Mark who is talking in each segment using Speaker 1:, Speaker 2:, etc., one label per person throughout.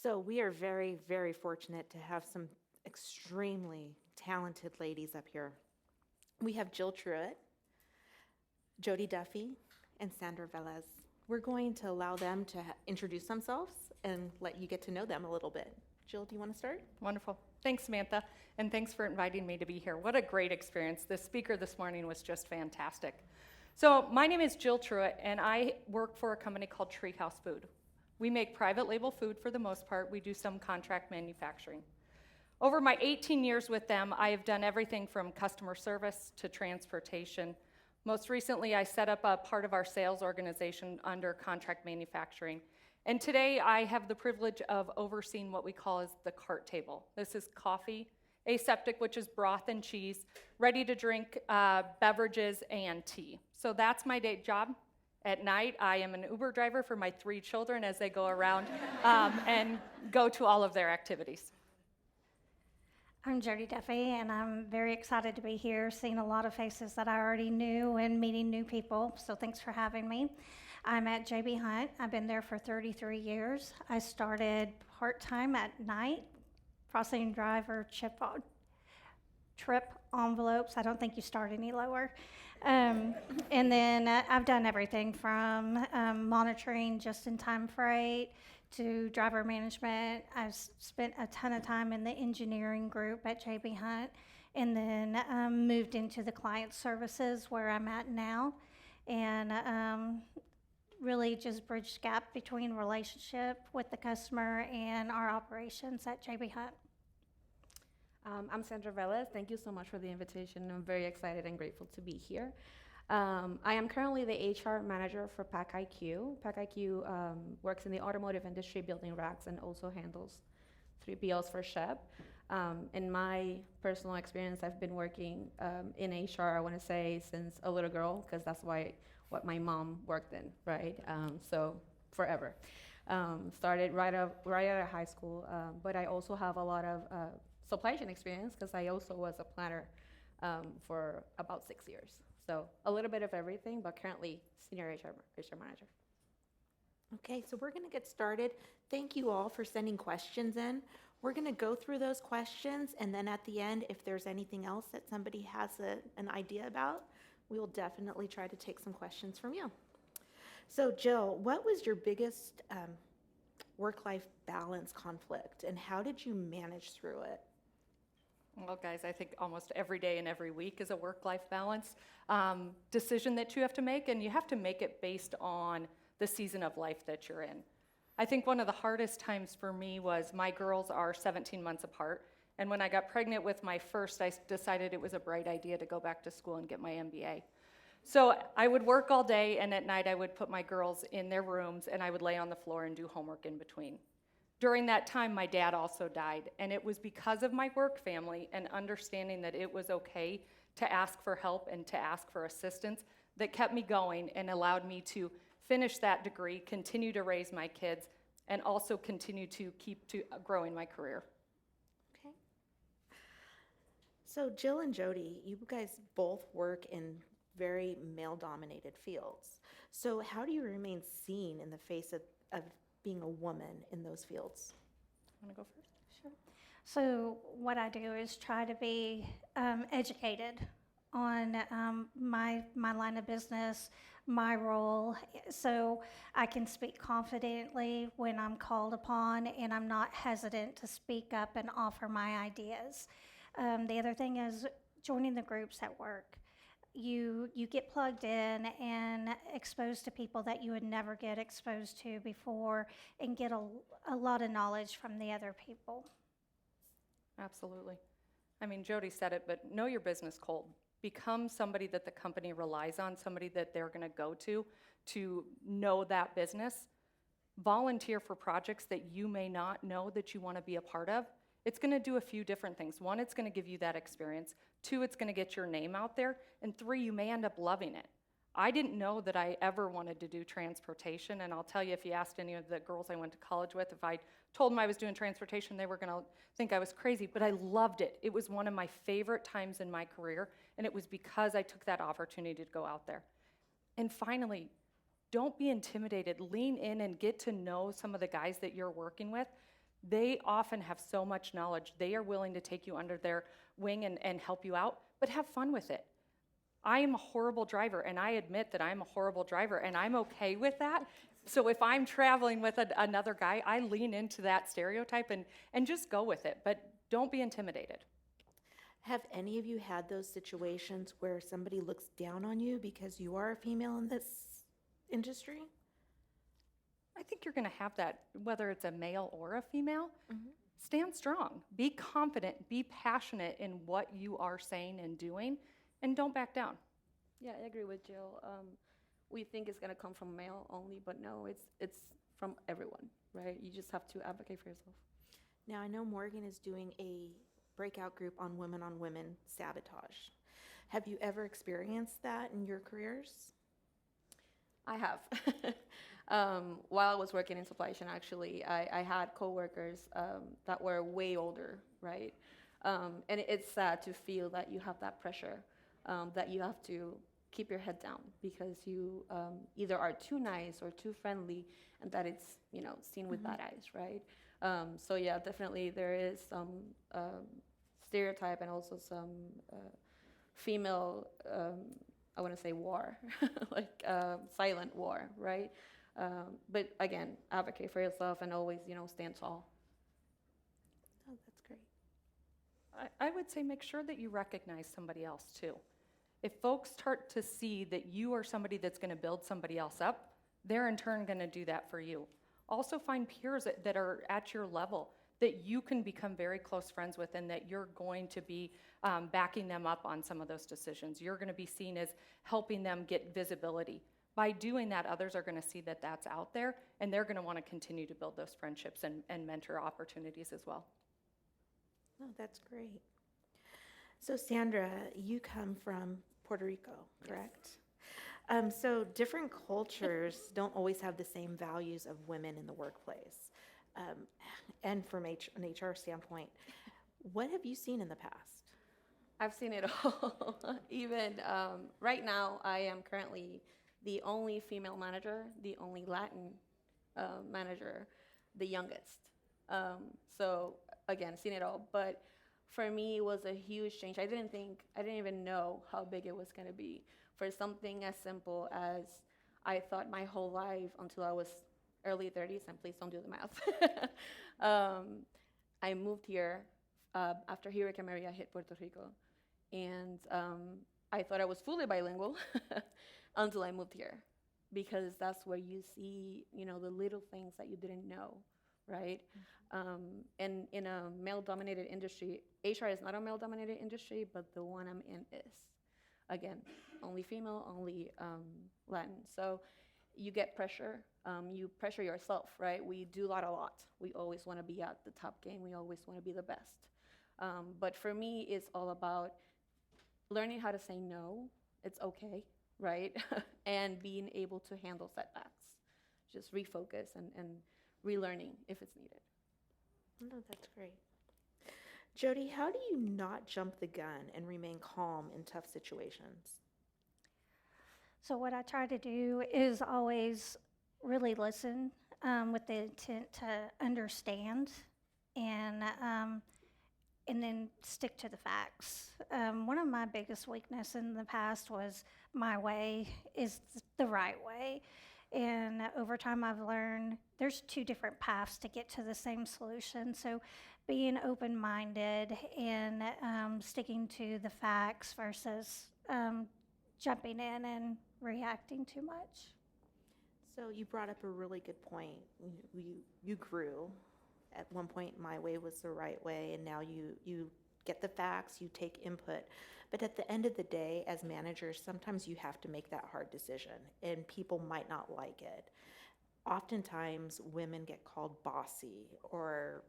Speaker 1: So we are very, very fortunate to have some extremely talented ladies up here. We have Jill Truitt, Jody Duffy, and Sandra Velez. We're going to allow them to introduce themselves and let you get to know them a little bit. Jill, do you want to start?
Speaker 2: Wonderful. Thanks, Samantha, and thanks for inviting me to be here. What a great experience. The speaker this morning was just fantastic. So my name is Jill Truitt, and I work for a company called TreeHouse Food. We make private label food for the most part. We do some contract manufacturing. Over my 18 years with them, I have done everything from customer service to transportation. Most recently, I set up a part of our sales organization under contract manufacturing. And today, I have the privilege of overseeing what we call as the cart table. This is coffee, aseptic, which is broth and cheese, ready to drink beverages, and tea. So that's my day job. At night, I am an Uber driver for my 3 children as they go around and go to all of their activities.
Speaker 3: I'm Jody Duffy, and I'm very excited to be here, seeing a lot of faces that I already knew and meeting new people, so thanks for having me. I'm at JB Hunt. I've been there for 33 years. I started part-time at night, processing driver trip envelopes. I don't think you start any lower. And then I've done everything from monitoring just-in-time freight to driver management. I've spent a ton of time in the engineering group at JB Hunt, and then moved into the client services where I'm at now, and really just bridged the gap between relationship with the customer and our operations at JB Hunt.
Speaker 4: I'm Sandra Velez. Thank you so much for the invitation. I'm very excited and grateful to be here. I am currently the HR manager for packIQ. packIQ works in the automotive industry, building racks, and also handles 3PLs for Shep. In my personal experience, I've been working in HR, I want to say, since a little girl, because that's what my mom worked in, right? So forever. Started right out of high school, but I also have a lot of supply chain experience because I also was a planner for about 6 years. So a little bit of everything, but currently senior HR manager.
Speaker 1: Okay, so we're going to get started. Thank you all for sending questions in. We're going to go through those questions, and then at the end, if there's anything else that somebody has an idea about, we will definitely try to take some questions from you. So Jill, what was your biggest work-life balance conflict, and how did you manage through it?
Speaker 2: Well, guys, I think almost every day and every week is a work-life balance decision that you have to make, and you have to make it based on the season of life that you're in. I think one of the hardest times for me was my girls are 17 months apart, and when I got pregnant with my first, I decided it was a bright idea to go back to school and get my MBA. So I would work all day, and at night I would put my girls in their rooms, and I would lay on the floor and do homework in between. During that time, my dad also died, and it was because of my work family and understanding that it was okay to ask for help and to ask for assistance that kept me going and allowed me to finish that degree, continue to raise my kids, and also continue to keep growing my career.
Speaker 1: Okay. So Jill and Jody, you guys both work in very male-dominated fields. So how do you remain seen in the face of being a woman in those fields?
Speaker 2: Want to go first?
Speaker 3: Sure. So what I do is try to be educated on my line of business, my role, so I can speak confidently when I'm called upon, and I'm not hesitant to speak up and offer my ideas. The other thing is joining the groups at work. You get plugged in and exposed to people that you would never get exposed to before, and get a lot of knowledge from the other people.
Speaker 2: Absolutely. I mean, Jody said it, but know your business cold. Become somebody that the company relies on, somebody that they're going to go to know that business. Volunteer for projects that you may not know that you want to be a part of. It's going to do a few different things. 1, it's going to give you that experience. 2, it's going to get your name out there. And 3, you may end up loving it. I didn't know that I ever wanted to do transportation, and I'll tell you, if you asked any of the girls I went to college with, if I told them I was doing transportation, they were going to think I was crazy, but I loved it. It was one of my favorite times in my career, and it was because I took that opportunity to go out there. And finally, don't be intimidated. Lean in and get to know some of the guys that you're working with. They often have so much knowledge. They are willing to take you under their wing and help you out, but have fun with it. I am a horrible driver, and I admit that I'm a horrible driver, and I'm okay with that. So if I'm traveling with another guy, I lean into that stereotype and just go with it, but don't be intimidated.
Speaker 1: Have any of you had those situations where somebody looks down on you because you are a female in this industry?
Speaker 2: I think you're going to have that, whether it's a male or a female. Stand strong, be confident, be passionate in what you are saying and doing, and don't back down.
Speaker 4: Yeah, I agree with Jill. We think it's going to come from male only, but no, it's from everyone, right? You just have to advocate for yourself.
Speaker 1: Now, I know Morgan is doing a breakout group on women sabotage. Have you ever experienced that in your careers?
Speaker 4: I have. While I was working in supply chain, actually, I had coworkers that were way older, right? And it's sad to feel that you have that pressure, that you have to keep your head down because you either are too nice or too friendly, and that it's seen with bad eyes, right? So yeah, definitely there is some stereotype and also some female, I want to say war, like silent war, right? But again, advocate for yourself and always, stand tall.
Speaker 1: Oh, that's great.
Speaker 2: I would say make sure that you recognize somebody else too. If folks start to see that you are somebody that's going to build somebody else up, they're in turn going to do that for you. Also find peers that are at your level that you can become very close friends with and that you're going to be backing them up on some of those decisions. You're going to be seen as helping them get visibility. By doing that, others are going to see that that's out there, and they're going to want to continue to build those friendships and mentor opportunities as well.
Speaker 1: Oh, that's great. So Sandra, you come from Puerto Rico, correct? So different cultures don't always have the same values of women in the workplace. And from an HR standpoint, what have you seen in the past?
Speaker 4: I've seen it all. Even right now, I am currently the only female manager, the only Latin manager, the youngest. So again, seen it all. But for me, it was a huge change. I didn't even know how big it was going to be. For something as simple as I thought my whole life until I was early 30s, and please don't do the math. I moved here after Hurricane Maria hit Puerto Rico. And I thought I was fully bilingual until I moved here, because that's where you see, the little things that you didn't know, right? And in a male-dominated industry, HR is not a male-dominated industry, but the one I'm in is. Again, only female, only Latin. So you get pressure. You pressure yourself, right? We do that a lot. We always want to be at the top game. We always want to be the best. But for me, it's all about learning how to say no. It's okay, right? And being able to handle setbacks. Just refocus and relearning if it's needed.
Speaker 1: No, that's great. Jody, how do you not jump the gun and remain calm in tough situations?
Speaker 3: So what I try to do is always really listen with the intent to understand and then stick to the facts. One of my biggest weaknesses in the past was my way is the right way. And over time, I've learned there's two different paths to get to the same solution. So being open-minded and sticking to the facts versus jumping in and reacting too much.
Speaker 1: So you brought up a really good point. You grew. At one point, my way was the right way, and now you get the facts, you take input. But at the end of the day, as managers, sometimes you have to make that hard decision, and people might not like it. Oftentimes, women get called bossy or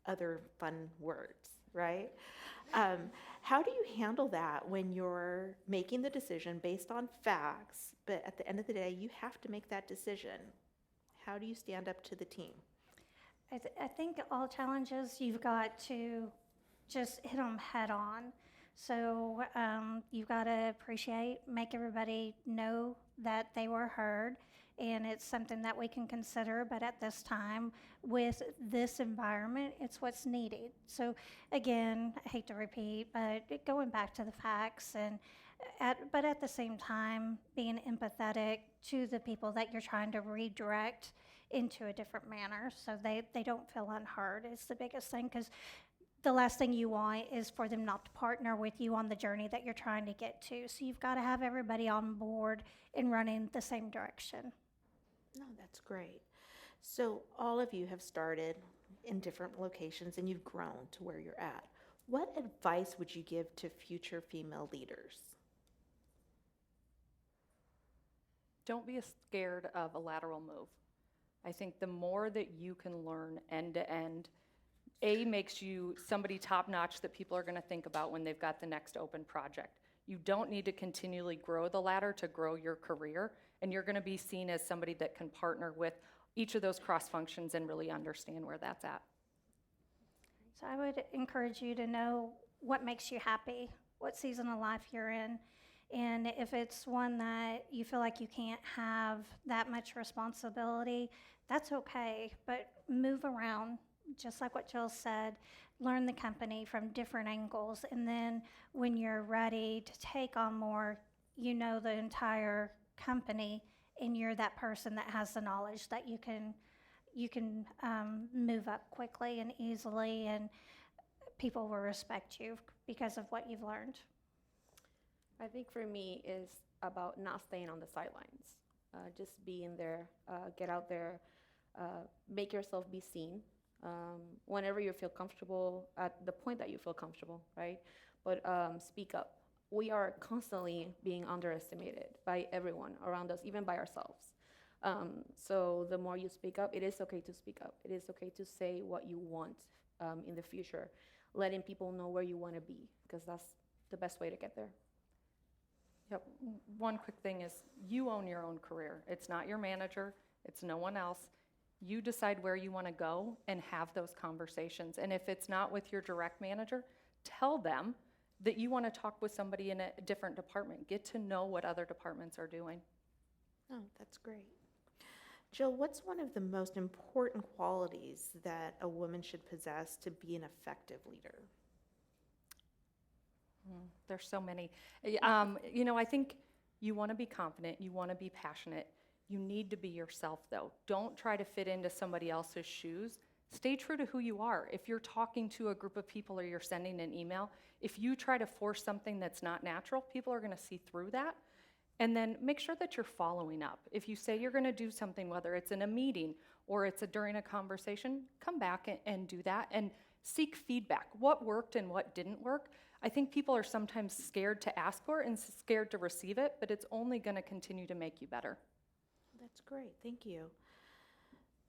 Speaker 1: other fun words, right? How do you handle that when you're making the decision based on facts, but at the end of the day, you have to make that decision? How do you stand up to the team?
Speaker 3: I think all challenges, you've got to just hit them head on. So you've got to make everybody know that they were heard, and it's something that we can consider, but at this time, with this environment, it's what's needed. So again, I hate to repeat, but going back to the facts but at the same time, being empathetic to the people that you're trying to redirect into a different manner so they don't feel unheard is the biggest thing, because the last thing you want is for them not to partner with you on the journey that you're trying to get to. So you've got to have everybody on board and running the same direction.
Speaker 1: No, that's great. So all of you have started in different locations and you've grown to where you're at. What advice would you give to future female leaders?
Speaker 2: Don't be scared of a lateral move. I think the more that you can learn end to end, makes you somebody top notch that people are going to think about when they've got the next open project. You don't need to continually grow the ladder to grow your career, and you're going to be seen as somebody that can partner with each of those cross functions and really understand where that's at.
Speaker 3: So I would encourage you to know what makes you happy, what season of life you're in. And if it's one that you feel like you can't have that much responsibility, that's okay, but move around, just like what Jill said, learn the company from different angles, and then when you're ready to take on more, you know the entire company, and you're that person that has the knowledge that you can move up quickly and easily, and people will respect you because of what you've learned.
Speaker 4: I think for me is about not staying on the sidelines. Just being there, get out there, make yourself be seen. Whenever you feel comfortable, at the point that you feel comfortable, right? But speak up. We are constantly being underestimated by everyone around us, even by ourselves. So the more you speak up, it is okay to speak up. It is okay to say what you want in the future, letting people know where you want to be, because that's the best way to get there.
Speaker 2: Yep. One quick thing is you own your own career. It's not your manager. It's no one else. You decide where you want to go and have those conversations. And if it's not with your direct manager, tell them that you want to talk with somebody in a different department. Get to know what other departments are doing.
Speaker 1: Oh, that's great. Jill, what's one of the most important qualities that a woman should possess to be an effective leader?
Speaker 2: There's so many. I think you want to be confident. You want to be passionate. You need to be yourself, though. Don't try to fit into somebody else's shoes. Stay true to who you are. If you're talking to a group of people or you're sending an email, if you try to force something that's not natural, people are going to see through that. And then make sure that you're following up. If you say you're going to do something, whether it's in a meeting or it's during a conversation, come back and do that and seek feedback. What worked and what didn't work? I think people are sometimes scared to ask for it and scared to receive it, but it's only going to continue to make you better.
Speaker 1: That's great. Thank you.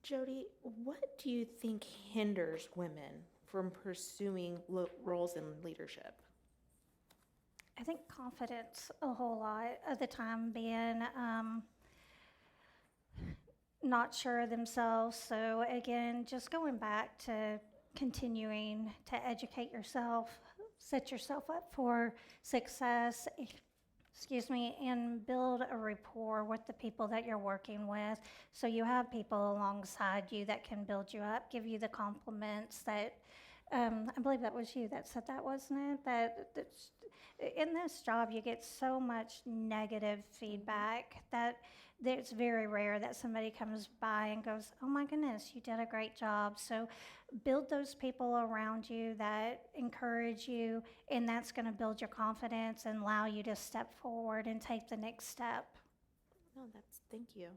Speaker 1: Jody, what do you think hinders women from pursuing roles in leadership?
Speaker 3: I think confidence a whole lot of the time, being not sure of themselves. So again, just going back to continuing to educate yourself, set yourself up for success, and build a rapport with the people that you're working with. So you have people alongside you that can build you up, give you the compliments that, I believe that was you that said that, wasn't it? That's, in this job, you get so much negative feedback that it's very rare that somebody comes by and goes, oh my goodness, you did a great job. So build those people around you that encourage you, and that's going to build your confidence and allow you to step forward and take the next step.
Speaker 1: No, thank you.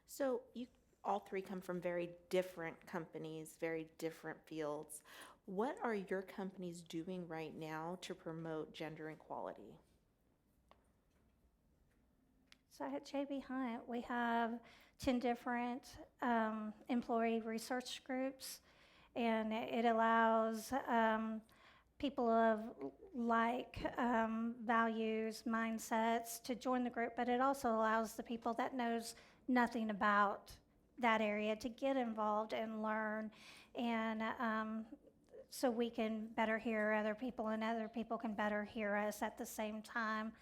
Speaker 1: So you all three come from very different companies, very different fields. What are your companies doing right now to promote gender equality?
Speaker 3: So at JB Hunt, we have 10 different employee research groups, and it allows people of like values, mindsets to join the group, but it also allows the people that knows nothing about that area to get involved and learn, and so we can better hear other people and other people can better hear us at the same time.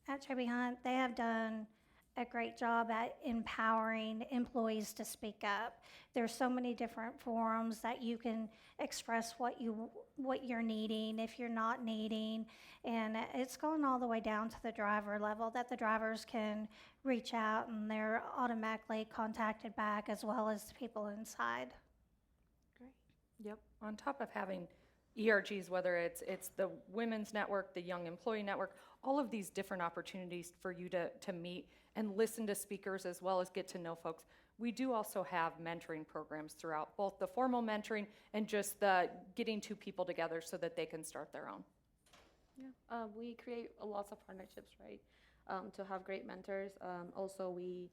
Speaker 3: At JB Hunt, they have done a great job at empowering employees to speak up. There's so many different forums that you can express what you're needing, if you're not needing, and it's going all the way down to the driver level that the drivers can reach out and they're automatically contacted back, as well as the people inside.
Speaker 1: Great.
Speaker 2: Yep. On top of having ERGs, whether it's the Women's Network, the Young Employee Network, all of these different opportunities for you to meet and listen to speakers as well as get to know folks. We do also have mentoring programs throughout, both the formal mentoring and just the getting two people together so that they can start their own.
Speaker 4: Yeah, we create lots of partnerships, right, to have great mentors. Also, we,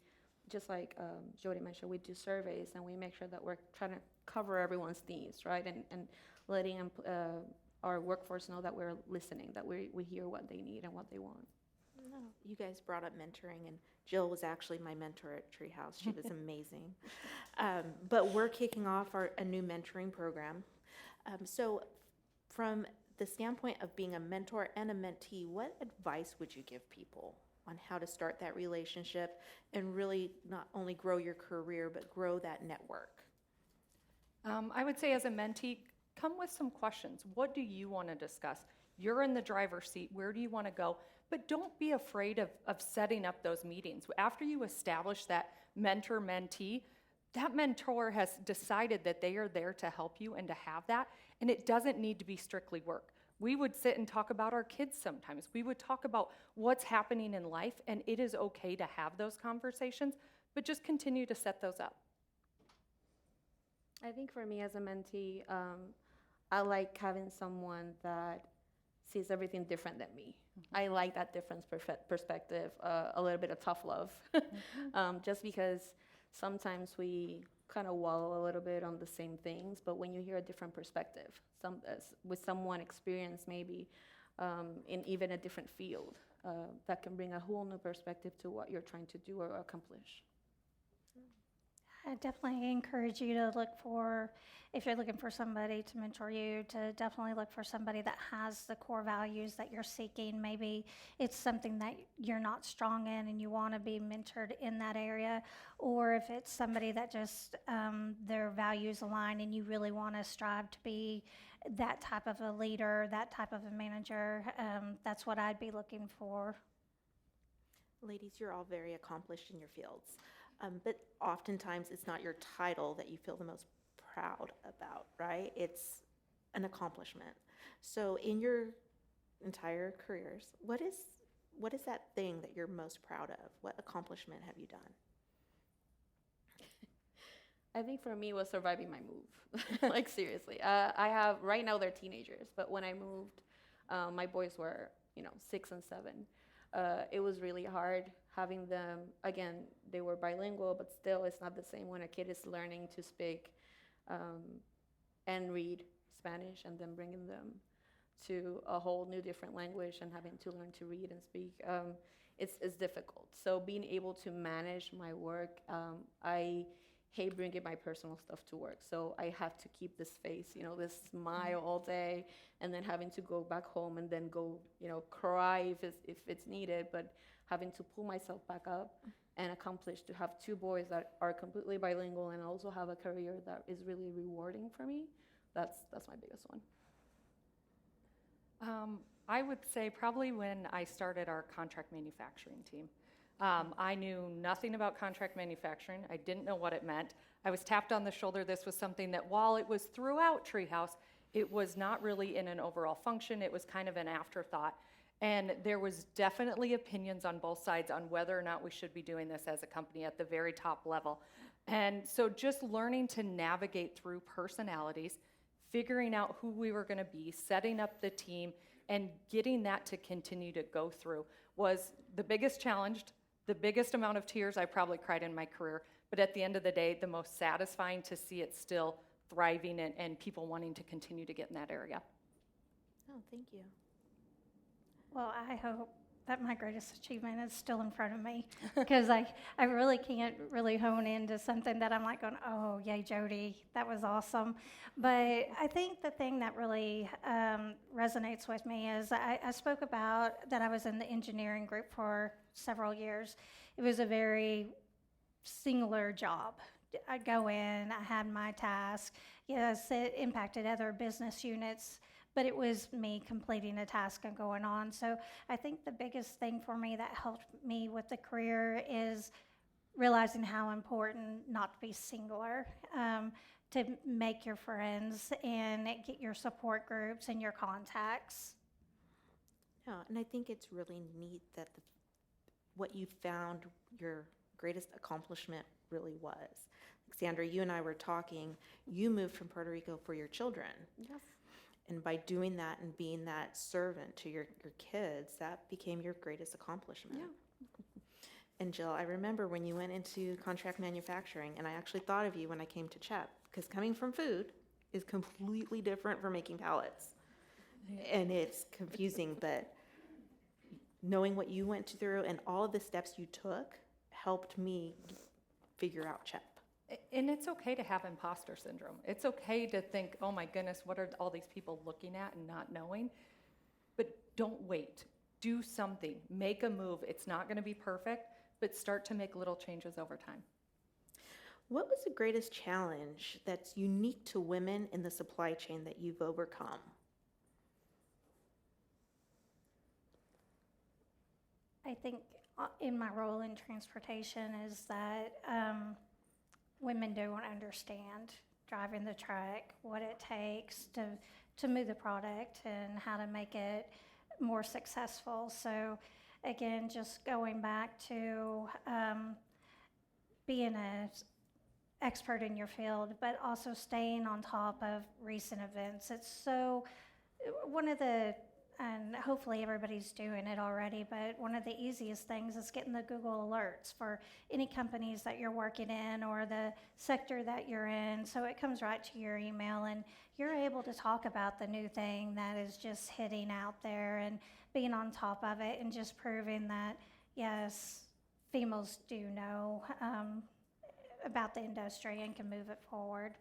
Speaker 4: just like Jody mentioned, we do surveys and we make sure that we're trying to cover everyone's needs, right, and letting our workforce know that we're listening, that we hear what they need and what they want.
Speaker 1: No, you guys brought up mentoring, and Jill was actually my mentor at TreeHouse. She was amazing. But we're kicking off a new mentoring program. So from the standpoint of being a mentor and a mentee, what advice would you give people on how to start that relationship and really not only grow your career, but grow that network?
Speaker 2: I would say as a mentee, come with some questions. What do you want to discuss? You're in the driver's seat. Where do you want to go? But don't be afraid of setting up those meetings. After you establish that mentor-mentee, that mentor has decided that they are there to help you and to have that, and it doesn't need to be strictly work. We would sit and talk about our kids sometimes. We would talk about what's happening in life, and it is okay to have those conversations, but just continue to set those up.
Speaker 4: I think for me as a mentee, I like having someone that sees everything different than me. I like that different perspective, a little bit of tough love, just because sometimes we kind of wallow a little bit on the same things, but when you hear a different perspective, with someone experienced maybe in even a different field, that can bring a whole new perspective to what you're trying to do or accomplish.
Speaker 3: I definitely encourage you to look for, if you're looking for somebody to mentor you, to definitely look for somebody that has the core values that you're seeking. Maybe it's something that you're not strong in and you want to be mentored in that area, or if it's somebody that just their values align and you really want to strive to be that type of a leader, that type of a manager. That's what I'd be looking for.
Speaker 1: Ladies, you're all very accomplished in your fields. But oftentimes it's not your title that you feel the most proud about, right? It's an accomplishment. So in your entire careers, what is that thing that you're most proud of? What accomplishment have you done?
Speaker 4: I think for me it was surviving my move. Like seriously, I have, right now they're teenagers, but when I moved, my boys were, 6 and 7. It was really hard having them, again, they were bilingual, but still it's not the same when a kid is learning to speak and read Spanish and then bringing them to a whole new different language and having to learn to read and speak. It's difficult. So being able to manage my work, I hate bringing my personal stuff to work. So I have to keep this face, this smile all day, and then having to go back home and then go, cry if it's needed, but having to pull myself back up and accomplish to have 2 boys that are completely bilingual and also have a career that is really rewarding for me. That's my biggest one.
Speaker 2: I would say probably when I started our contract manufacturing team. I knew nothing about contract manufacturing. I didn't know what it meant. I was tapped on the shoulder. This was something that while it was throughout TreeHouse, it was not really in an overall function. It was kind of an afterthought. And there was definitely opinions on both sides on whether or not we should be doing this as a company at the very top level. And so just learning to navigate through personalities, figuring out who we were going to be, setting up the team, and getting that to continue to go through was the biggest challenge, the biggest amount of tears I probably cried in my career. But at the end of the day, the most satisfying to see it still thriving and people wanting to continue to get in that area.
Speaker 1: Oh, thank you.
Speaker 3: Well, I hope that my greatest achievement is still in front of me because I really can't really hone into something that I'm like going, oh, yay, Jody, that was awesome. But I think the thing that really resonates with me is I spoke about that I was in the engineering group for several years. It was a very singular job. I'd go in, I had my task. Yes, it impacted other business units, but it was me completing a task and going on. So I think the biggest thing for me that helped me with the career is realizing how important not to be singular, to make your friends and get your support groups and your contacts.
Speaker 1: Yeah, and I think it's really neat that what you found your greatest accomplishment really was. Like Sandra, you and I were talking, you moved from Puerto Rico for your children.
Speaker 4: Yes.
Speaker 1: And by doing that and being that servant to your kids, that became your greatest accomplishment.
Speaker 4: Yeah.
Speaker 1: And Jill, I remember when you went into contract manufacturing, and I actually thought of you when I came to CHEP, because coming from food is completely different from making pallets. And it's confusing, but knowing what you went through and all of the steps you took helped me figure out CHEP.
Speaker 2: And it's okay to have imposter syndrome. It's okay to think, oh my goodness, what are all these people looking at and not knowing? But don't wait. Do something. Make a move. It's not going to be perfect, but start to make little changes over time.
Speaker 1: What was the greatest challenge that's unique to women in the supply chain that you've overcome?
Speaker 3: I think in my role in transportation is that women don't understand driving the truck, what it takes to move the product and how to make it more successful. So again, just going back to being an expert in your field, but also staying on top of recent events. It's so, one of the, and hopefully everybody's doing it already, but one of the easiest things is getting the Google alerts for any companies that you're working in or the sector that you're in. So it comes right to your email and you're able to talk about the new thing that is just hitting out there and being on top of it and just proving that, yes, females do know about the industry and can move it forward.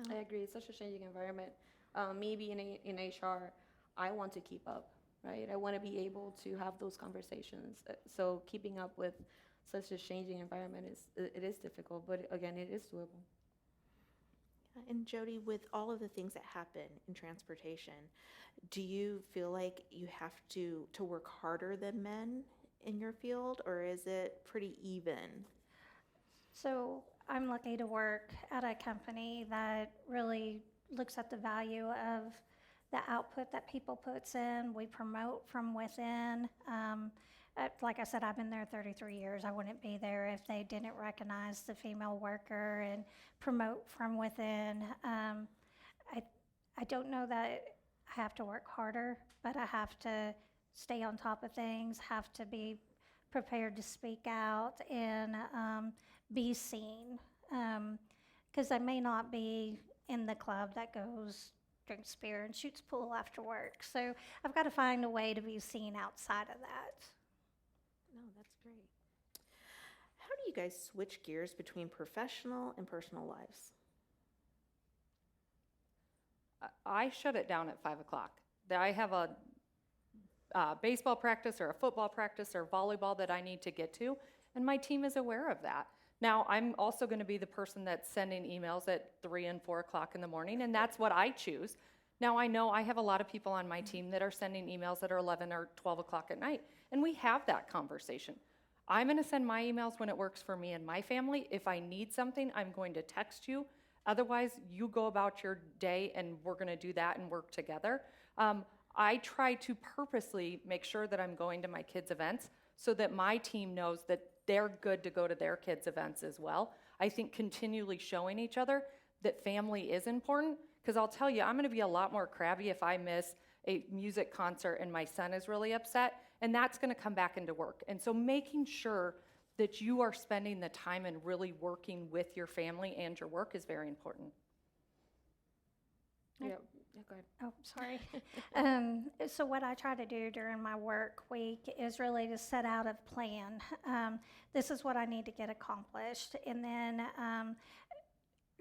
Speaker 4: I agree. It's such a changing environment. Me being in HR, I want to keep up, right? I want to be able to have those conversations. So keeping up with such a changing environment is difficult, but again, it is doable.
Speaker 1: And Jody, with all of the things that happen in transportation, do you feel like you have to work harder than men in your field, or is it pretty even?
Speaker 3: So I'm lucky to work at a company that really looks at the value of the output that people puts in. We promote from within. Like I said, I've been there 33 years. I wouldn't be there if they didn't recognize the female worker and promote from within. I don't know that I have to work harder, but I have to stay on top of things, have to be prepared to speak out and be seen. Because I may not be in the club that goes, drinks beer and shoots pool after work. So I've got to find a way to be seen outside of that.
Speaker 1: No, that's great. How do you guys switch gears between professional and personal lives?
Speaker 2: I shut it down at 5 o'clock. I have a baseball practice or a football practice or volleyball that I need to get to, and my team is aware of that. Now, I'm also going to be the person that's sending emails at 3 and 4 o'clock in the morning, and that's what I choose. Now, I know I have a lot of people on my team that are sending emails that are 11 or 12 o'clock at night, and we have that conversation. I'm going to send my emails when it works for me and my family. If I need something, I'm going to text you. Otherwise, you go about your day, and we're going to do that and work together. I try to purposely make sure that I'm going to my kids' events so that my team knows that they're good to go to their kids' events as well. I think continually showing each other that family is important, because I'll tell you, I'm going to be a lot more crabby if I miss a music concert and my son is really upset, and that's going to come back into work. And so making sure that you are spending the time and really working with your family and your work is very important.
Speaker 4: Yeah, go ahead.
Speaker 3: Oh, sorry. So what I try to do during my work week is really to set out a plan. This is what I need to get accomplished, and then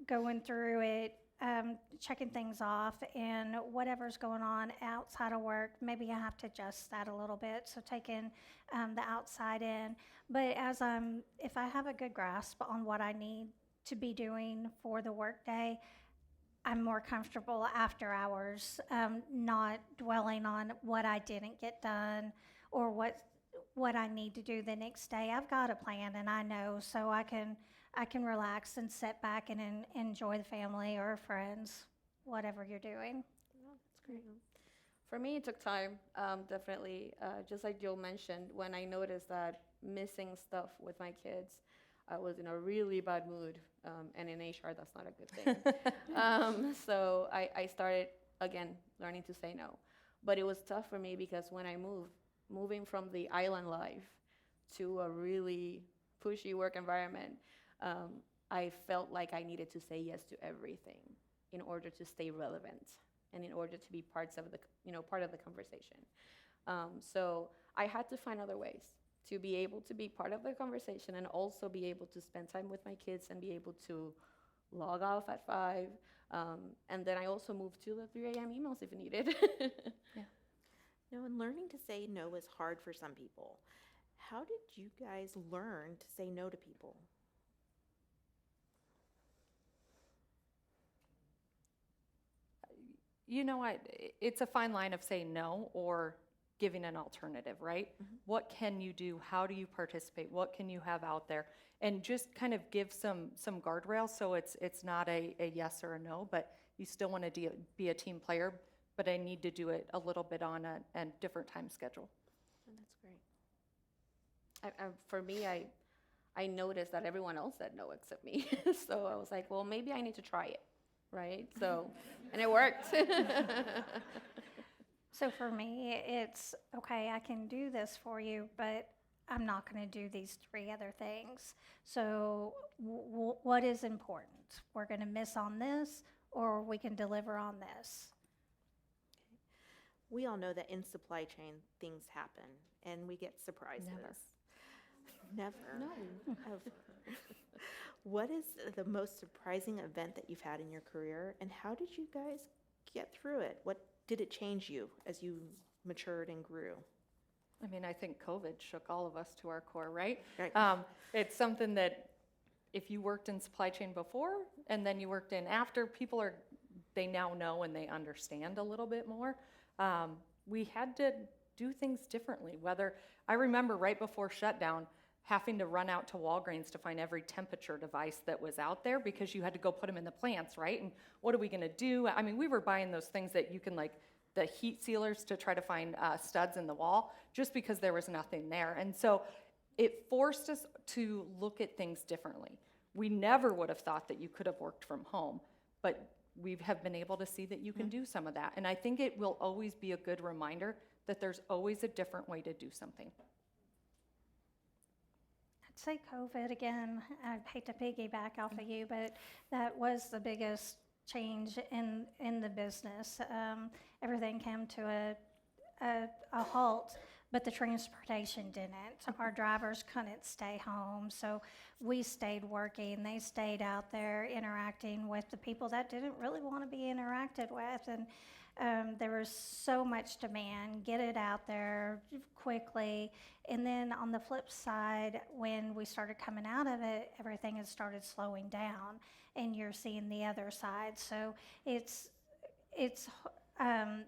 Speaker 3: going through it, checking things off, and whatever's going on outside of work, maybe I have to adjust that a little bit. So taking the outside in, but if I have a good grasp on what I need to be doing for the workday, I'm more comfortable after hours, not dwelling on what I didn't get done or what I need to do the next day. I've got a plan and I know, so I can relax and sit back and enjoy the family or friends, whatever you're doing.
Speaker 1: Oh, that's great.
Speaker 4: For me, it took time, definitely. Just like Jill mentioned, when I noticed that missing stuff with my kids, I was in a really bad mood, and in HR, that's not a good thing. So I started, again, learning to say no. But it was tough for me because when I moving from the island life to a really pushy work environment, I felt like I needed to say yes to everything in order to stay relevant and in order to be part of the conversation. So I had to find other ways to be able to be part of the conversation and also be able to spend time with my kids and be able to log off at 5. And then I also moved to the 3 a.m. emails if needed.
Speaker 2: Yeah.
Speaker 1: No, and learning to say no is hard for some people. How did you guys learn to say no to people?
Speaker 2: You know what? It's a fine line of saying no or giving an alternative, right?
Speaker 1: Mm-hmm.
Speaker 2: What can you do? How do you participate? What can you have out there? And just kind of give some guardrails so it's not a yes or a no, but you still want to be a team player, but I need to do it a little bit on a different time schedule.
Speaker 1: Oh, that's great.
Speaker 4: For me, I noticed that everyone else said no except me. So I was like, well, maybe I need to try it, right? So, and it worked.
Speaker 3: So for me, it's okay, I can do this for you, but I'm not going to do these 3 other things. So what is important? We're going to miss on this, or we can deliver on this.
Speaker 1: We all know that in supply chain things happen and we get surprises. Never.
Speaker 4: No.
Speaker 1: What is the most surprising event that you've had in your career, and how did you guys get through it? What did it change you as you matured and grew?
Speaker 2: I mean, I think COVID shook all of us to our core, right?
Speaker 1: Right.
Speaker 2: It's something that if you worked in supply chain before and then you worked in after, they now know and they understand a little bit more. We had to do things differently. I remember right before shutdown, having to run out to Walgreens to find every temperature device that was out there because you had to go put them in the plants, right? And what are we going to do? I mean, we were buying those things that you can, like the heat sealers to try to find studs in the wall just because there was nothing there. And so it forced us to look at things differently. We never would have thought that you could have worked from home, but we have been able to see that you can do some of that. And I think it will always be a good reminder that there's always a different way to do something.
Speaker 3: I'd say COVID again. I hate to piggyback off of you, but that was the biggest change in the business. Everything came to a halt, but the transportation didn't. Our drivers couldn't stay home, so we stayed working. They stayed out there interacting with the people that didn't really want to be interacted with, and there was so much demand. Get it out there quickly. And then on the flip side, when we started coming out of it, everything had started slowing down, and you're seeing the other side. So it's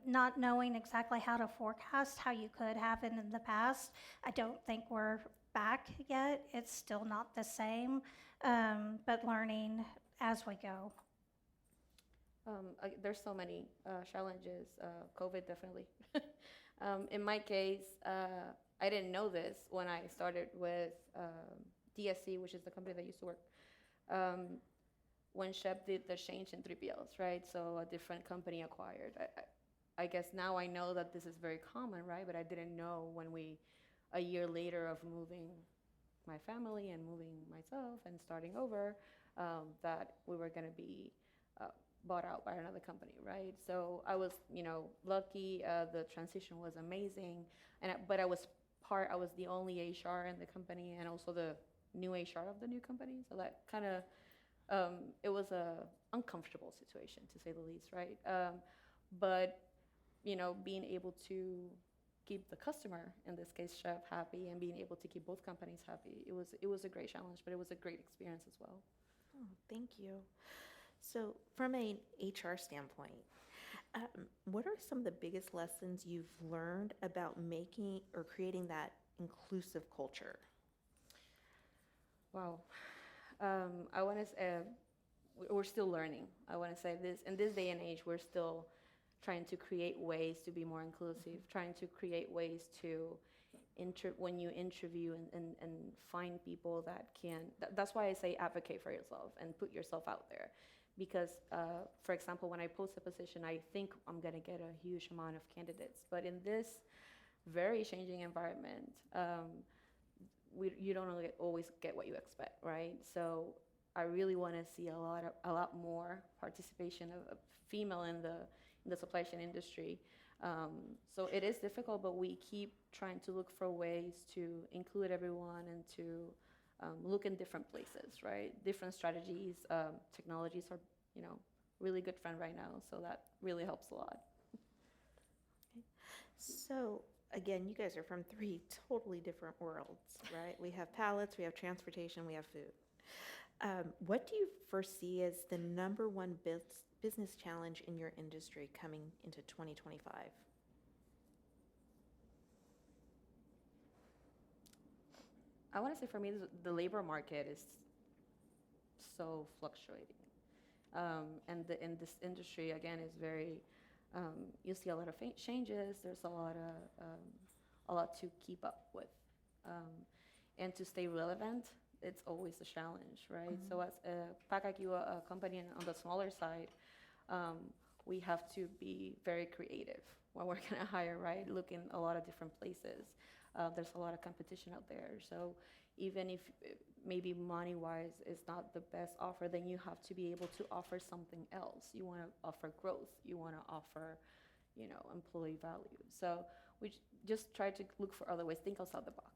Speaker 3: not knowing exactly how to forecast how you could have it in the past. I don't think we're back yet. It's still not the same, but learning as we go.
Speaker 4: There's so many challenges. COVID definitely. In my case, I didn't know this when I started with DSC, which is the company that I used to work. When Shep did the change in 3PLs, right? So a different company acquired. I guess now I know that this is very common, right? But I didn't know when a year later of moving my family and moving myself and starting over, that we were going to be bought out by another company, right? So I was, lucky. The transition was amazing, but I was the only HR in the company and also the new HR of the new company. So that kind of, it was a uncomfortable situation to say the least, right? But being able to keep the customer, in this case chef, happy, and being able to keep both companies happy, it was a great challenge, but it was a great experience as well.
Speaker 1: Oh, thank you. So from an HR standpoint, what are some of the biggest lessons you've learned about making or creating that inclusive culture?
Speaker 4: Wow. I want to say we're still learning. I want to say this, in this day and age, we're still trying to create ways to be more inclusive, trying to create ways to when you interview and find people that can, that's why I say advocate for yourself and put yourself out there. Because, for example, when I post a position, I think I'm going to get a huge amount of candidates. But in this very changing environment, you don't always get what you expect, right? So I really want to see a lot more participation of female in the supply chain industry. So it is difficult, but we keep trying to look for ways to include everyone and to look in different places, right? Different strategies, technologies are, really good friend right now. So that really helps a lot.
Speaker 1: Okay. So again, you guys are from 3 totally different worlds, right? We have pallets, we have transportation, we have food. What do you foresee as the number one business challenge in your industry coming into 2025?
Speaker 4: I want to say for me, the labor market is so fluctuating. And in this industry, again, is very, you see a lot of changes. There's a lot to keep up with. And to stay relevant, it's always a challenge, right? Mm-hmm. So as a packIQ, a company on the smaller side, we have to be very creative when we're going to hire, right? Look in a lot of different places. There's a lot of competition out there. So even if maybe money-wise is not the best offer, then you have to be able to offer something else. You want to offer growth. You want to offer, employee value. So we just try to look for other ways, think outside the box.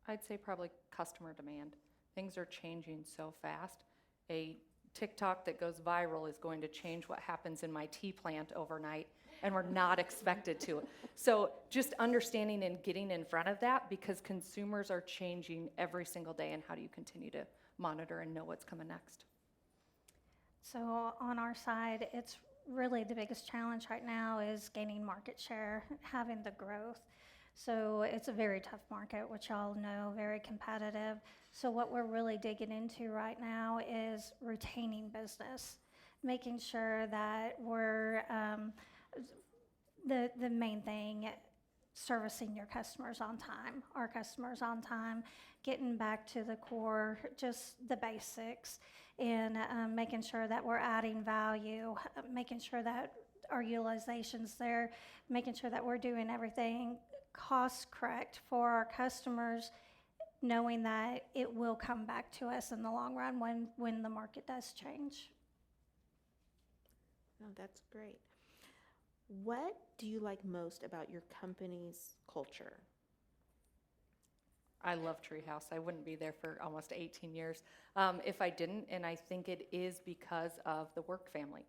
Speaker 2: I'd say probably customer demand. Things are changing so fast. A TikTok that goes viral is going to change what happens in my tea plant overnight, and we're not expected to. So just understanding and getting in front of that, because consumers are changing every single day, and how do you continue to monitor and know what's coming next?
Speaker 3: So on our side, it's really the biggest challenge right now is gaining market share, having the growth. So it's a very tough market, which y'all know, very competitive. So what we're really digging into right now is retaining business, making sure that we're, the main thing, servicing your customers on time, our customers on time, getting back to the core, just the basics, and making sure that we're adding value, making sure that our utilization's there, making sure that we're doing everything cost correct for our customers, knowing that it will come back to us in the long run when the market does change.
Speaker 1: Oh, that's great. What do you like most about your company's culture?
Speaker 2: I love TreeHouse. I wouldn't be there for almost 18 years if I didn't, and I think it is because of the work family.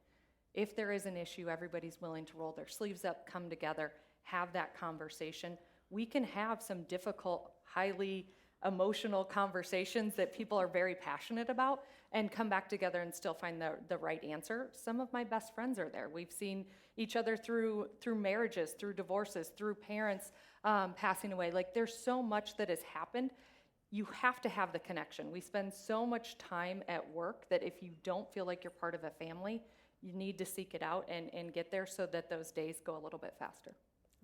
Speaker 2: If there is an issue, everybody's willing to roll their sleeves up, come together, have that conversation. We can have some difficult, highly emotional conversations that people are very passionate about and come back together and still find the right answer. Some of my best friends are there. We've seen each other through marriages, through divorces, through parents passing away. Like, there's so much that has happened. You have to have the connection. We spend so much time at work that if you don't feel like you're part of a family, you need to seek it out and get there so that those days go a little bit faster.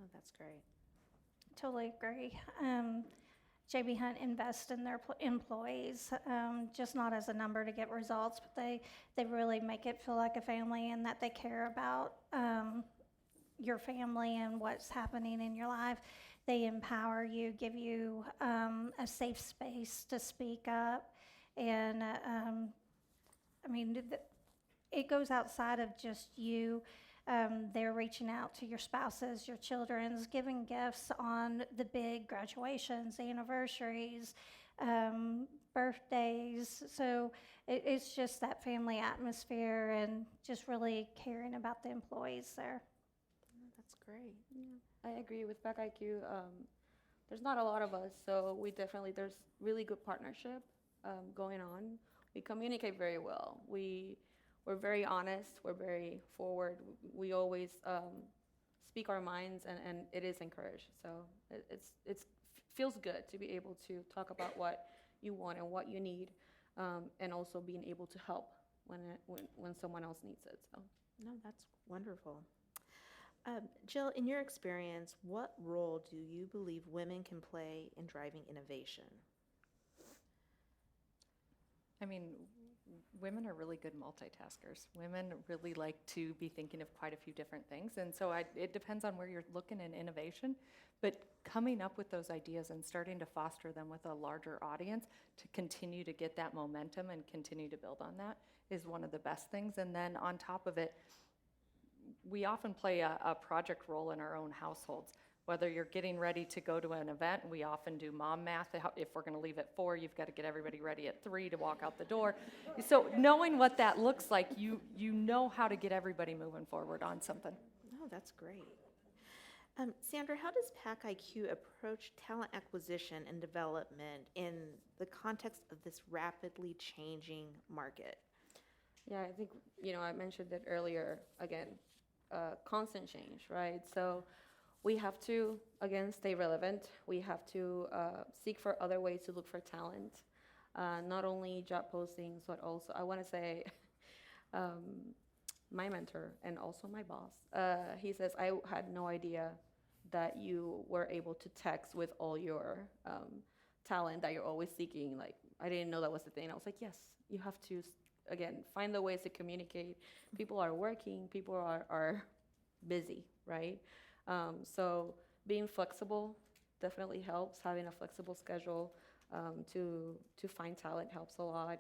Speaker 1: Oh, that's great.
Speaker 3: Totally agree. JB Hunt invests in their employees, just not as a number to get results, but they really make it feel like a family and that they care about your family and what's happening in your life. They empower you, give you a safe space to speak up, and it goes outside of just you. They're reaching out to your spouses, your children's, giving gifts on the big graduations, anniversaries, birthdays. So it's just that family atmosphere and just really caring about the employees there.
Speaker 1: That's great.
Speaker 4: I agree with packIQ. There's not a lot of us, so there's really good partnership going on. We communicate very well. We're very honest. We're very forward. We always speak our minds, and it is encouraged. So it feels good to be able to talk about what you want and what you need, and also being able to help when someone else needs it. So.
Speaker 1: No, that's wonderful. Jill, in your experience, what role do you believe women can play in driving innovation?
Speaker 2: I mean, women are really good multitaskers. Women really like to be thinking of quite a few different things. And so it depends on where you're looking in innovation. But coming up with those ideas and starting to foster them with a larger audience to continue to get that momentum and continue to build on that is one of the best things. And then on top of it, we often play a project role in our own households. Whether you're getting ready to go to an event, we often do mom math. If we're going to leave at 4, you've got to get everybody ready at 3 to walk out the door. So knowing what that looks like, you know how to get everybody moving forward on something.
Speaker 1: Oh, that's great. Sandra, how does packIQ approach talent acquisition and development in the context of this rapidly changing market?
Speaker 4: Yeah, I think, I mentioned it earlier, again, constant change, right? So we have to, again, stay relevant. We have to seek for other ways to look for talent, not only job postings, but also, I want to say, my mentor and also my boss, he says, I had no idea that you were able to text with all your talent that you're always seeking. Like, I didn't know that was the thing. I was like, yes, you have to, again, find the ways to communicate. People are working, people are busy, right? So being flexible definitely helps. Having a flexible schedule to find talent helps a lot.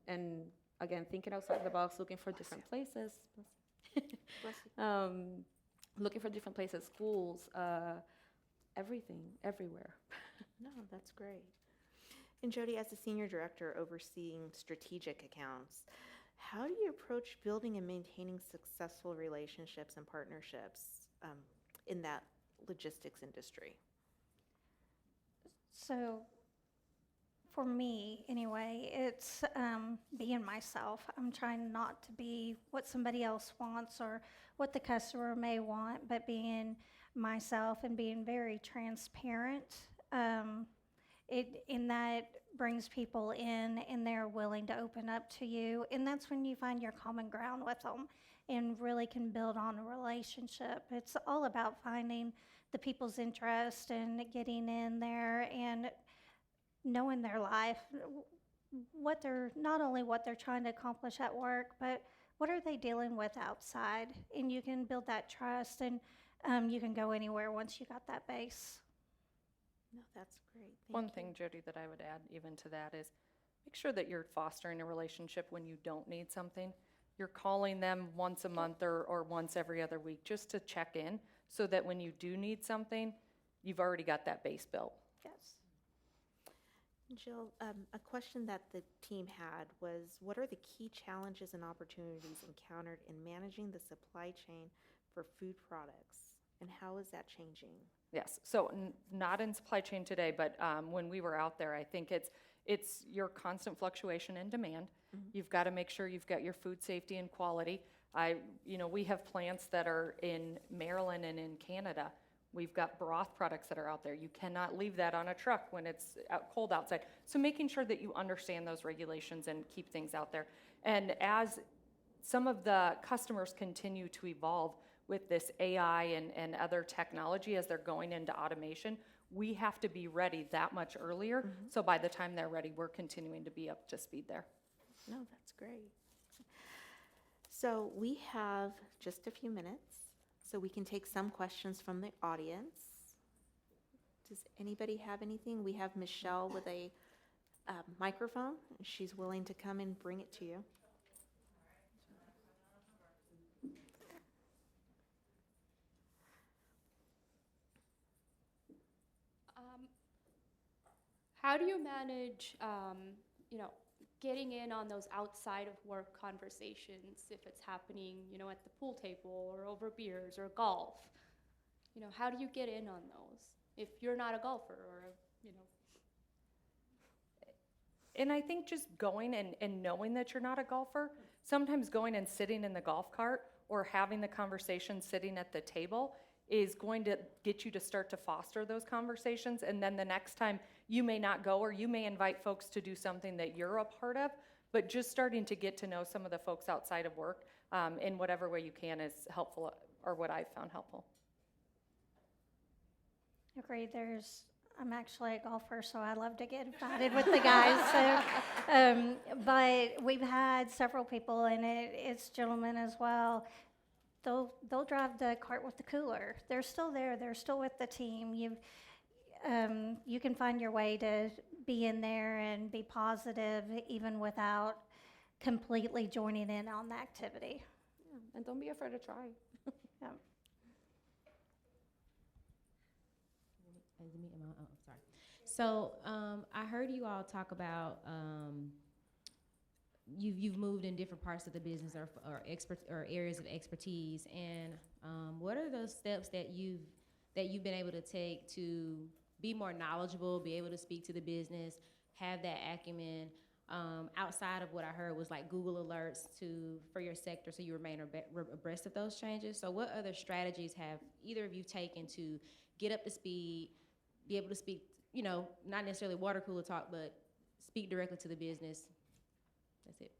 Speaker 4: And again, thinking outside the box, looking for different places. Looking for different places, schools, everything, everywhere.
Speaker 1: No, that's great. And Jody, as the senior director overseeing strategic accounts, how do you approach building and maintaining successful relationships and partnerships in that logistics industry?
Speaker 3: So for me, anyway, it's being myself. I'm trying not to be what somebody else wants or what the customer may want, but being myself and being very transparent. In that brings people in and they're willing to open up to you. And that's when you find your common ground with them and really can build on a relationship. It's all about finding the people's interest and getting in there and knowing their life, not only what they're trying to accomplish at work, but what are they dealing with outside? And you can build that trust and you can go anywhere once you got that base.
Speaker 1: No, that's great.
Speaker 2: One thing, Jody, that I would add even to that is make sure that you're fostering a relationship when you don't need something. You're calling them once a month or once every other week just to check in so that when you do need something, you've already got that base built.
Speaker 3: Yes.
Speaker 1: Jill, a question that the team had was, what are the key challenges and opportunities encountered in managing the supply chain for food products, and how is that changing?
Speaker 2: Yes, so not in supply chain today, but when we were out there, I think it's your constant fluctuation in demand. Mm-hmm. You've got to make sure you've got your food safety and quality. We have plants that are in Maryland and in Canada. We've got broth products that are out there. You cannot leave that on a truck when it's cold outside. So making sure that you understand those regulations and keep things out there. And as some of the customers continue to evolve with this AI and other technology as they're going into automation, we have to be ready that much earlier. Mm-hmm. So by the time they're ready, we're continuing to be up to speed there.
Speaker 1: No, that's great. So we have just a few minutes, so we can take some questions from the audience. Does anybody have anything? We have Michelle with a microphone. She's willing to come and bring it to you.
Speaker 5: How do you manage, getting in on those outside of work conversations if it's happening, at the pool table or over beers or golf? How do you get in on those if you're not a golfer or,
Speaker 2: And I think just going and knowing that you're not a golfer, sometimes going and sitting in the golf cart or having the conversation sitting at the table is going to get you to start to foster those conversations. And then the next time you may not go, or you may invite folks to do something that you're a part of, but just starting to get to know some of the folks outside of work in whatever way you can is helpful, or what I've found helpful.
Speaker 3: Agreed. I'm actually a golfer, so I love to get invited with the guys. But we've had several people, and it's gentlemen as well. They'll drive the cart with the cooler. They're still there. They're still with the team. You can find your way to be in there and be positive, even without completely joining in on the activity.
Speaker 4: Yeah, and don't be afraid to try.
Speaker 3: Yeah.
Speaker 6: Sorry. So I heard you all talk about you've moved in different parts of the business or areas of expertise, and what are those steps that you've been able to take to be more knowledgeable, be able to speak to the business, have that acumen, outside of what I heard was like Google alerts for your sector, so you remain abreast of those changes. So what other strategies have either of you taken to get up to speed, be able to speak, not necessarily water cooler talk, but speak directly to the business? That's it.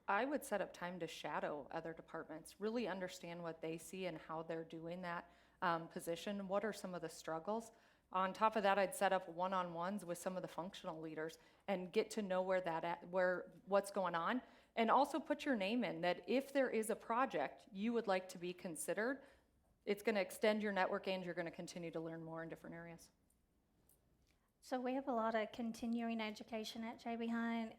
Speaker 2: I would set up time to shadow other departments, really understand what they see and how they're doing that position. What are some of the struggles? On top of that, I'd set up one-on-ones with some of the functional leaders and get to know what's going on, and also put your name in, that if there is a project you would like to be considered, it's going to extend your network and you're going to continue to learn more in different areas.
Speaker 3: So we have a lot of continuing education at JB Hunt,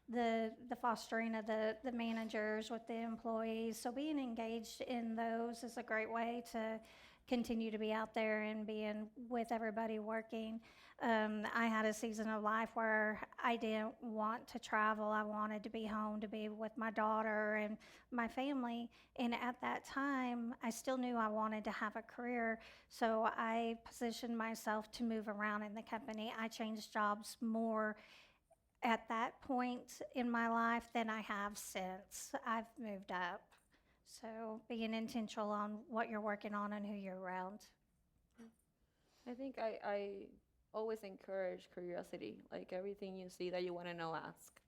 Speaker 3: the fostering of the managers with the employees. So being engaged in those is a great way to continue to be out there and being with everybody working. I had a season of life where I didn't want to travel. I wanted to be home to be with my daughter and my family. And at that time, I still knew I wanted to have a career. So I positioned myself to move around in the company. I changed jobs more at that point in my life than I have since I've moved up. So being intentional on what you're working on and who you're around.
Speaker 4: I think I always encourage curiosity. Like everything you see that you want to know, ask.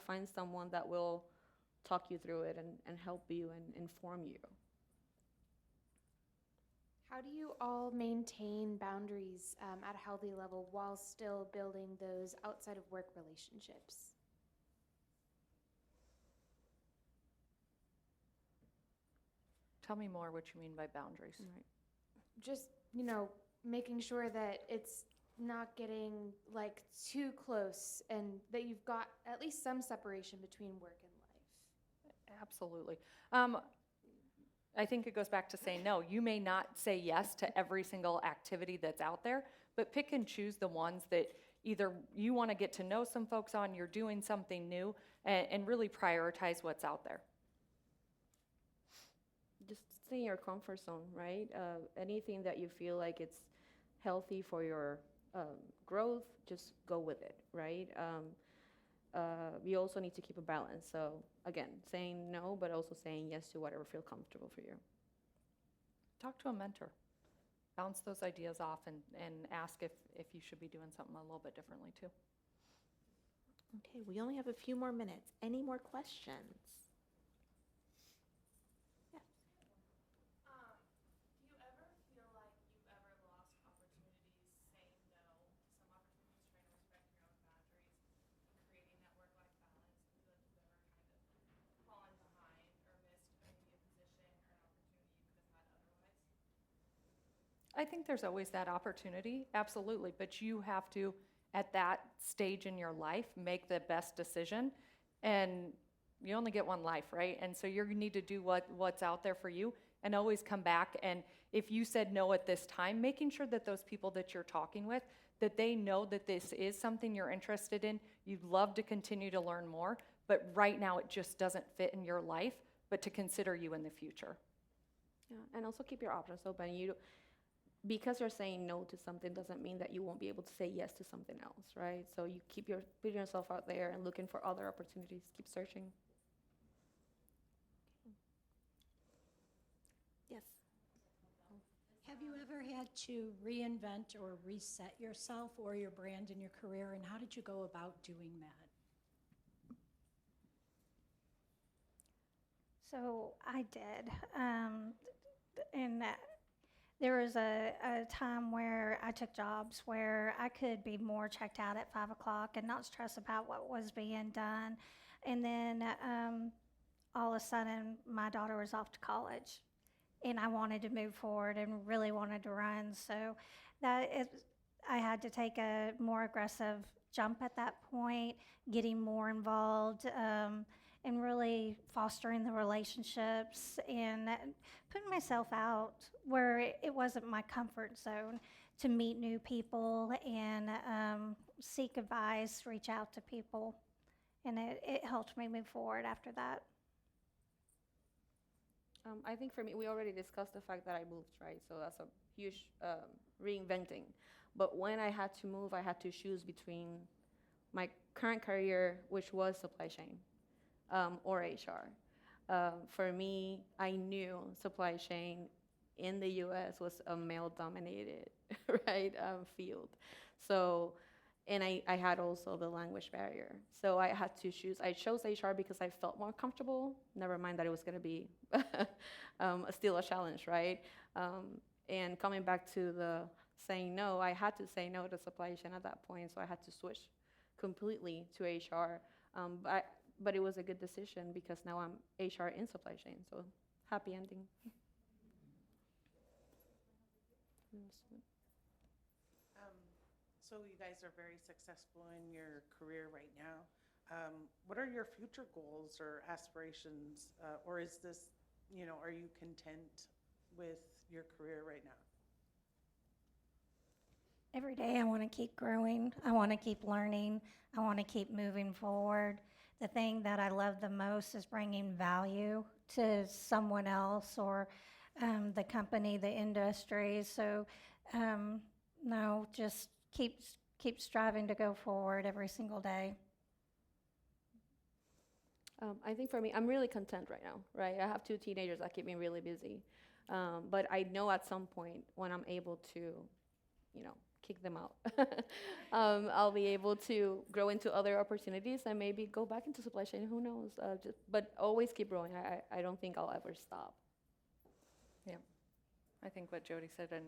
Speaker 4: Find someone that will talk you through it and help you and inform you.
Speaker 7: How do you all maintain boundaries at a healthy level while still building those outside of work relationships?
Speaker 2: Tell me more what you mean by boundaries.
Speaker 4: Right.
Speaker 7: Just, making sure that it's not getting like too close and that you've got at least some separation between work and life.
Speaker 2: Absolutely. I think it goes back to saying no. You may not say yes to every single activity that's out there, but pick and choose the ones that either you want to get to know some folks on, you're doing something new, and really prioritize what's out there.
Speaker 4: Just stay in your comfort zone, right? Anything that you feel like it's healthy for your growth, just go with it, right? You also need to keep a balance. So again, saying no, but also saying yes to whatever feels comfortable for you.
Speaker 2: Talk to a mentor. Bounce those ideas off and ask if you should be doing something a little bit differently too.
Speaker 1: Okay, we only have a few more minutes. Any more questions? Yes.
Speaker 8: Do you ever feel like you've ever lost opportunities saying no to some opportunities, trying to respect your own boundaries and creating that work-life balance? Do you feel like you've ever kind of fallen behind or missed maybe a position or an opportunity you could have had otherwise?
Speaker 2: I think there's always that opportunity, absolutely, but you have to, at that stage in your life, make the best decision, and you only get one life, right? And so you need to do what's out there for you and always come back. And if you said no at this time, making sure that those people that you're talking with, that they know that this is something you're interested in, you'd love to continue to learn more, but right now it just doesn't fit in your life, but to consider you in the future.
Speaker 4: Yeah, and also keep your options open. Because you're saying no to something doesn't mean that you won't be able to say yes to something else, right? So you putting yourself out there and looking for other opportunities. Keep searching.
Speaker 1: Yes.
Speaker 9: Have you ever had to reinvent or reset yourself or your brand in your career, and how did you go about doing that?
Speaker 3: So I did. And there was a time where I took jobs where I could be more checked out at 5 o'clock and not stress about what was being done. And then all of a sudden, my daughter was off to college. And I wanted to move forward and really wanted to run. So I had to take a more aggressive jump at that point, getting more involved, and really fostering the relationships and putting myself out where it wasn't my comfort zone to meet new people and seek advice, reach out to people. And it helped me move forward after that.
Speaker 4: I think for me, we already discussed the fact that I moved, right? So that's a huge reinventing. But when I had to move, I had to choose between my current career, which was supply chain, or HR. For me, I knew supply chain in the U.S. was a male-dominated, right, field. So, and I had also the language barrier. So I had to choose. I chose HR because I felt more comfortable. Never mind that it was going to be still a challenge, right? And coming back to the saying no, I had to say no to supply chain at that point. So I had to switch completely to HR. But it was a good decision because now I'm HR in supply chain. So happy ending.
Speaker 10: So you guys are very successful in your career right now. What are your future goals or aspirations? Or is this, are you content with your career right now?
Speaker 3: Every day I want to keep growing. I want to keep learning. I want to keep moving forward. The thing that I love the most is bringing value to someone else or the company, the industry. So, no, just keep striving to go forward every single day.
Speaker 4: I think for me, I'm really content right now, right? I have 2 teenagers that keep me really busy. But I know at some point when I'm able to, kick them out, I'll be able to grow into other opportunities and maybe go back into supply chain. Who knows? But always keep growing. I don't think I'll ever stop.
Speaker 2: Yeah. I think what Jody said, and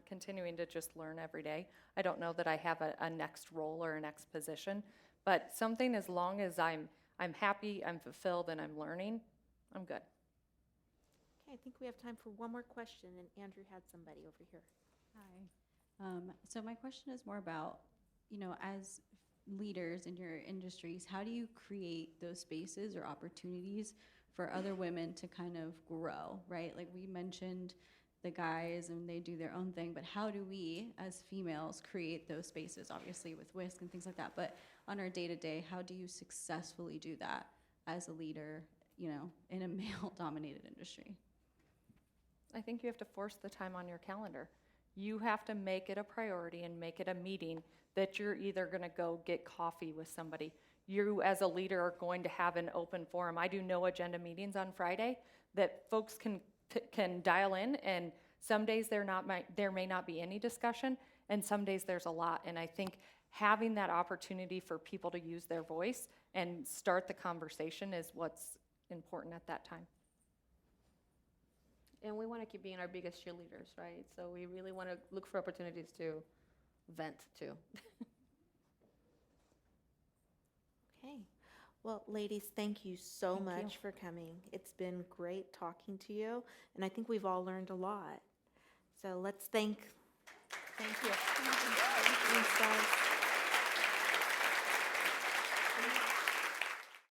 Speaker 2: continuing to just learn every day. I don't know that I have a next role or a next position, but something as long as I'm happy, I'm fulfilled, and I'm learning, I'm good.
Speaker 1: Okay, I think we have time for one more question, and Andrew had somebody over here.
Speaker 11: Hi. So my question is more about, as leaders in your industries, how do you create those spaces or opportunities for other women to kind of grow, right? Like we mentioned the guys and they do their own thing, but how do we as females create those spaces, obviously with WISC and things like that, but on our day-to-day, how do you successfully do that as a leader, in a male-dominated industry?
Speaker 2: I think you have to force the time on your calendar. You have to make it a priority and make it a meeting that you're either going to go get coffee with somebody. You as a leader are going to have an open forum. I do no agenda meetings on Friday that folks can dial in, and some days there may not be any discussion, and some days there's a lot. And I think having that opportunity for people to use their voice and start the conversation is what's important at that time.
Speaker 4: And we want to keep being our biggest cheerleaders, right? So we really want to look for opportunities to vent too.
Speaker 1: Okay. Well, ladies, thank you so much for coming. It's been great talking to you, and I think we've all learned a lot. So let's thank you. Thanks, guys.